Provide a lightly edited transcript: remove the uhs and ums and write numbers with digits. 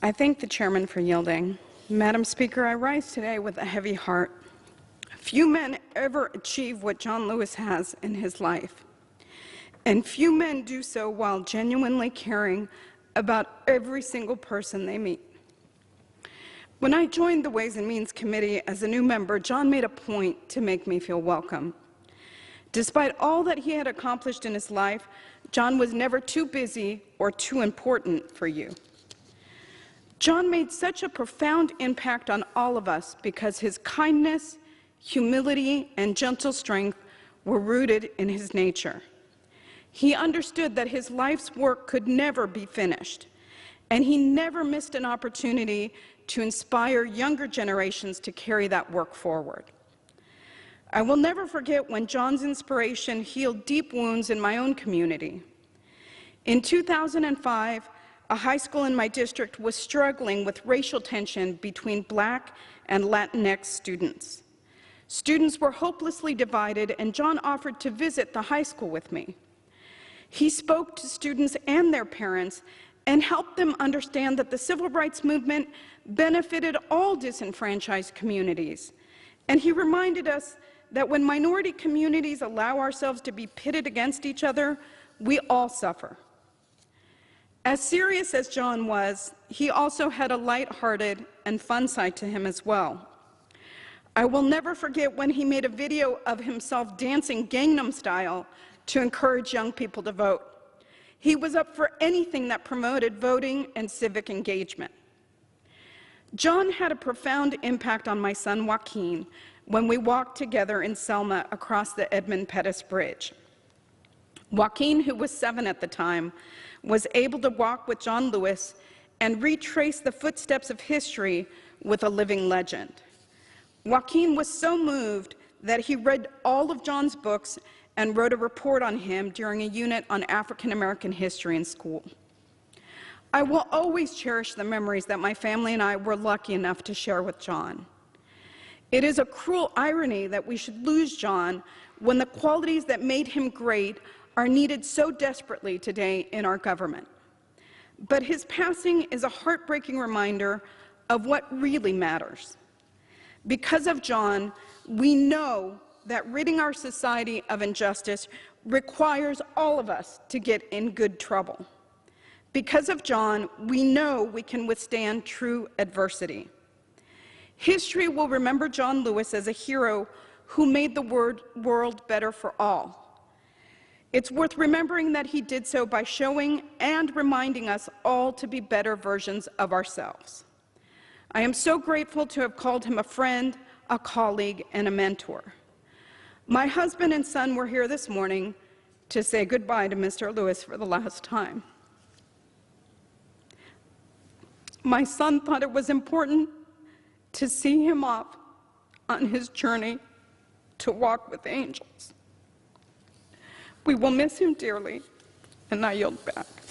I thank the chairman for yielding. Madam Speaker, I rise today with a heavy heart. Few men ever achieve what John Lewis has in his life, and few men do so while genuinely caring about every single person they meet. When I joined the Ways and Means Committee as a new member, John made a point to make me feel welcome. Despite all that he had accomplished in his life, John was never too busy or too important for you. John made such a profound impact on all of us because his kindness, humility, and gentle strength were rooted in his nature. He understood that his life's work could never be finished, and he never missed an opportunity to inspire younger generations to carry that work forward. I will never forget when John's inspiration healed deep wounds in my own community. In 2005, a high school in my district was struggling with racial tension between Black and Latinx students. Students were hopelessly divided, and John offered to visit the high school with me. He spoke to students and their parents and helped them understand that the civil rights movement benefited all disenfranchised communities. And he reminded us that when minority communities allow ourselves to be pitted against each other, we all suffer. As serious as John was, he also had a lighthearted and fun side to him as well. I will never forget when he made a video of himself dancing Gangnam Style to encourage young people to vote. He was up for anything that promoted voting and civic engagement. John had a profound impact on my son Joaquin when we walked together in Selma across the Edmund Pettus Bridge. Joaquin, who was 7 at the time, was able to walk with John Lewis and retrace the footsteps of history with a living legend. Joaquin was so moved that he read all of John's books and wrote a report on him during a unit on African American history in school. I will always cherish the memories that my family and I were lucky enough to share with John. It is a cruel irony that we should lose John when the qualities that made him great are needed so desperately today in our government. But his passing is a heartbreaking reminder of what really matters. Because of John, we know that ridding our society of injustice requires all of us to get in good trouble. Because of John, we know we can withstand true adversity. History will remember John Lewis as a hero who made the world better for all. It's worth remembering that he did so by showing and reminding us all to be better versions of ourselves. I am so grateful to have called him a friend, a colleague, and a mentor. My husband and son were here this morning to say goodbye to Mr. Lewis for the last time. My son thought it was important to see him off on his journey to walk with angels. We will miss him dearly, and I yield back.